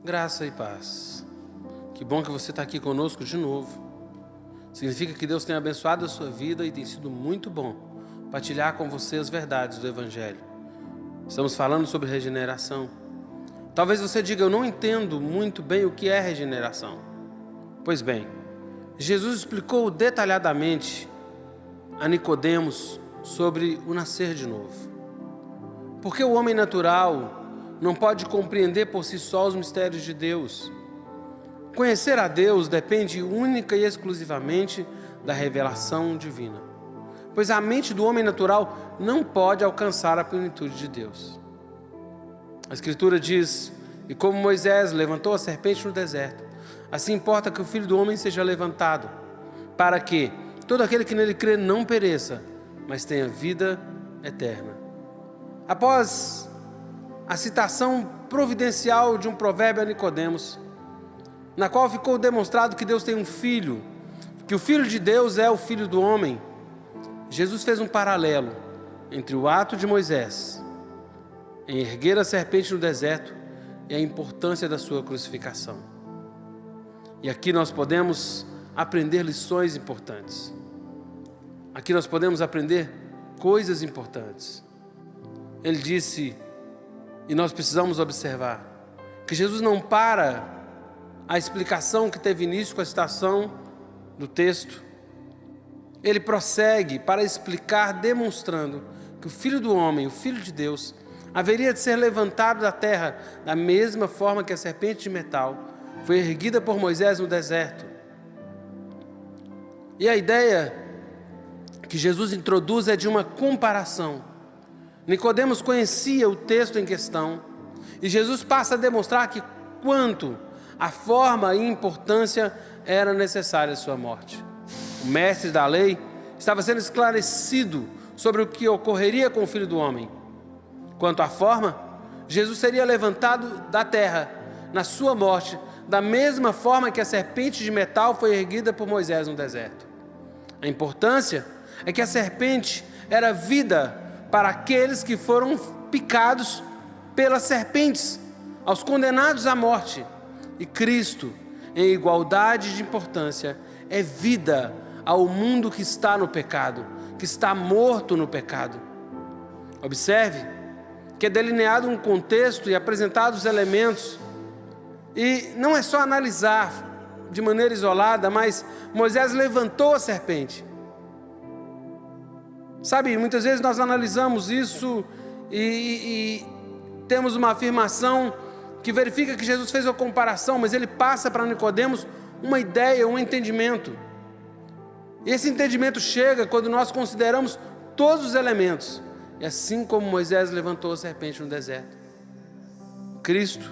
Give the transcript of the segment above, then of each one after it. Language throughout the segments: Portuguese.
Graça e paz. Que bom que você está aqui conosco de novo. Significa que Deus tem abençoado a sua vida e tem sido muito bom partilhar com você as verdades do Evangelho. Estamos falando sobre regeneração. Talvez você diga, eu não entendo muito bem o que é regeneração. Pois bem, Jesus explicou detalhadamente a Nicodemos sobre o nascer de novo. Porque o homem natural não pode compreender por si só os mistérios de Deus. Conhecer a Deus depende única e exclusivamente da revelação divina, pois a mente do homem natural não pode alcançar a plenitude de Deus. A Escritura diz, e como Moisés levantou a serpente no deserto, assim importa que o Filho do Homem seja levantado, para que todo aquele que nele crê não pereça, mas tenha vida eterna. Após a citação providencial de um provérbio a Nicodemos, na qual ficou demonstrado que Deus tem um filho, que o Filho de Deus é o Filho do homem, Jesus fez um paralelo entre o ato de Moisés em erguer a serpente no deserto e a importância da sua crucificação. E aqui nós podemos aprender lições importantes. Aqui nós podemos aprender coisas importantes. Ele disse, e nós precisamos observar, que Jesus não para a explicação que teve início com a citação do texto. Ele prossegue para explicar, demonstrando que o Filho do Homem, o Filho de Deus, haveria de ser levantado da terra da mesma forma que a serpente de metal foi erguida por Moisés no deserto. E a ideia que Jesus introduz é de uma comparação. Nicodemos conhecia o texto em questão e Jesus passa a demonstrar que quanto a forma e importância era necessária a sua morte. O mestre da lei estava sendo esclarecido sobre o que ocorreria com o Filho do Homem. Quanto à forma, Jesus seria levantado da terra na sua morte, da mesma forma que a serpente de metal foi erguida por Moisés no deserto. A importância é que a serpente era vida para aqueles que foram picados pelas serpentes, aos condenados à morte. E Cristo, em igualdade de importância, é vida ao mundo que está no pecado, que está morto no pecado. Observe que é delineado um contexto e apresentados elementos, e não é só analisar de maneira isolada, mas Moisés levantou a serpente. Sabe, muitas vezes nós analisamos isso e temos uma afirmação que verifica que Jesus fez uma comparação, mas ele passa para Nicodemos uma ideia, um entendimento. E esse entendimento chega quando nós consideramos todos os elementos. E assim como Moisés levantou a serpente no deserto, Cristo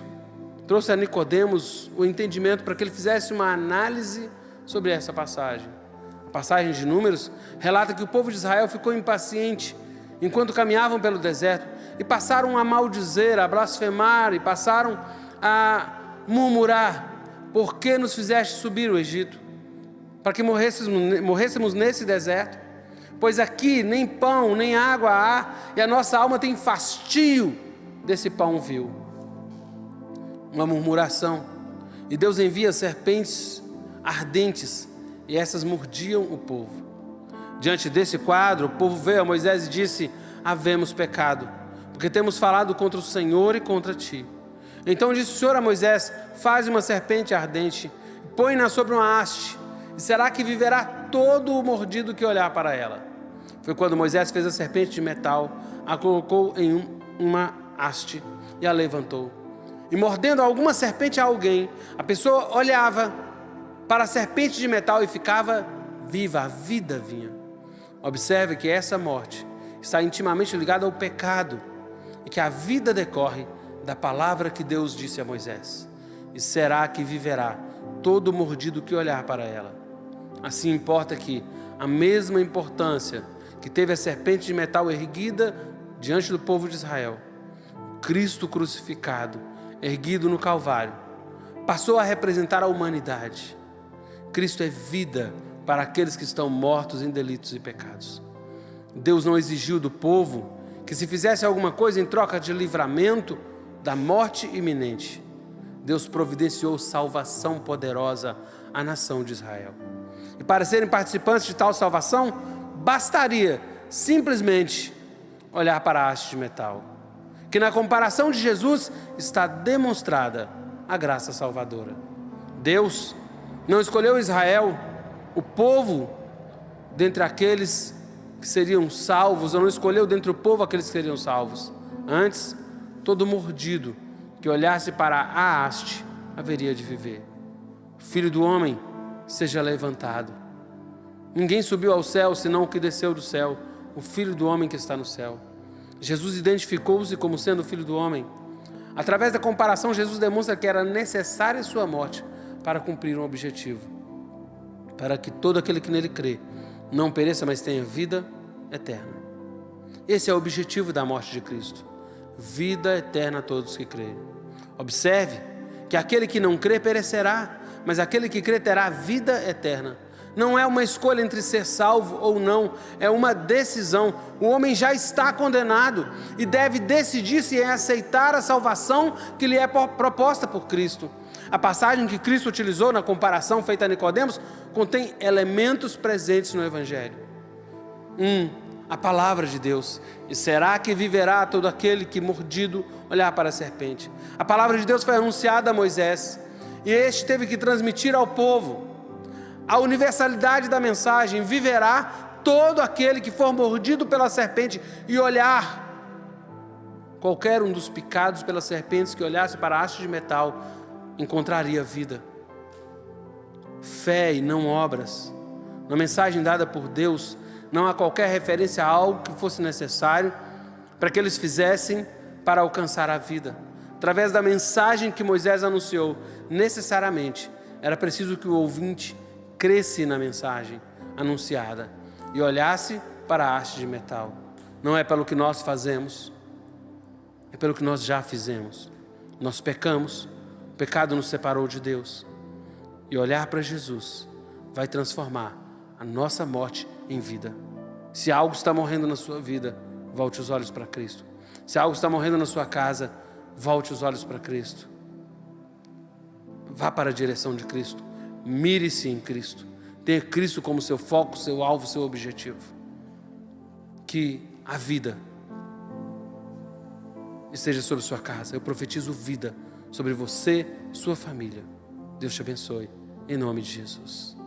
trouxe a Nicodemos o entendimento para que ele fizesse uma análise sobre essa passagem. A passagem de Números relata que o povo de Israel ficou impaciente enquanto caminhavam pelo deserto e passaram a maldizer, a blasfemar e passaram a murmurar: por que nos fizeste subir o Egito? Para que morrêssemos nesse deserto? Pois aqui nem pão, nem água há, e a nossa alma tem fastio desse pão vil. Uma murmuração. E Deus envia serpentes ardentes, e essas mordiam o povo. Diante desse quadro, o povo veio a Moisés e disse: havemos pecado, porque temos falado contra o Senhor e contra ti. Então disse o Senhor a Moisés: faze uma serpente ardente, põe-na sobre uma haste, e será que viverá todo o mordido que olhar para ela. Foi quando Moisés fez a serpente de metal, a colocou em uma haste e a levantou. E mordendo alguma serpente a alguém, a pessoa olhava para a serpente de metal e ficava viva, a vida vinha. Observe que essa morte está intimamente ligada ao pecado e que a vida decorre da palavra que Deus disse a Moisés: e será que viverá todo mordido que olhar para ela. Assim importa que a mesma importância que teve a serpente de metal erguida diante do povo de Israel, Cristo crucificado, erguido no Calvário, passou a representar a humanidade. Cristo é vida para aqueles que estão mortos em delitos e pecados. Deus não exigiu do povo que se fizesse alguma coisa em troca de livramento da morte iminente. Deus providenciou salvação poderosa à nação de Israel. E para serem participantes de tal salvação, bastaria simplesmente olhar para a haste de metal, que na comparação de Jesus está demonstrada a graça salvadora. Deus não escolheu Israel, o povo, dentre aqueles que seriam salvos, ou não escolheu dentre o povo aqueles que seriam salvos. Antes, todo mordido que olhasse para a haste haveria de viver. Filho do homem, seja levantado. Ninguém subiu ao céu senão o que desceu do céu, o Filho do homem que está no céu. Jesus identificou-se como sendo o Filho do homem. Através da comparação, Jesus demonstra que era necessária sua morte para cumprir um objetivo, para que todo aquele que nele crê não pereça, mas tenha vida eterna. Esse é o objetivo da morte de Cristo: vida eterna a todos que creem. Observe que aquele que não crê perecerá, mas aquele que crê terá vida eterna. Não é uma escolha entre ser salvo ou não, é uma decisão. O homem já está condenado e deve decidir se é aceitar a salvação que lhe é proposta por Cristo. A passagem que Cristo utilizou na comparação feita a Nicodemos contém elementos presentes no Evangelho. A palavra de Deus. E será que viverá todo aquele que mordido olhar para a serpente? A palavra de Deus foi anunciada a Moisés e este teve que transmitir ao povo. A universalidade da mensagem: viverá todo aquele que for mordido pela serpente e olhar. Qualquer um dos picados pelas serpentes que olhasse para a haste de metal encontraria vida. Fé e não obras. Na mensagem dada por Deus, não há qualquer referência a algo que fosse necessário para que eles fizessem para alcançar a vida. Através da mensagem que Moisés anunciou, necessariamente era preciso que o ouvinte cresce na mensagem anunciada e olhasse para a haste de metal. Não é pelo que nós fazemos, é pelo que nós já fizemos. Nós pecamos, o pecado nos separou de Deus. E olhar para Jesus vai transformar a nossa morte em vida. Se algo está morrendo na sua vida, volte os olhos para Cristo. Se algo está morrendo na sua casa, volte os olhos para Cristo. Vá para a direção de Cristo. Mire-se em Cristo. Tenha Cristo como seu foco, seu alvo, seu objetivo. Que a vida esteja sobre sua casa. Eu profetizo vida sobre você e sua família. Deus te abençoe. Em nome de Jesus.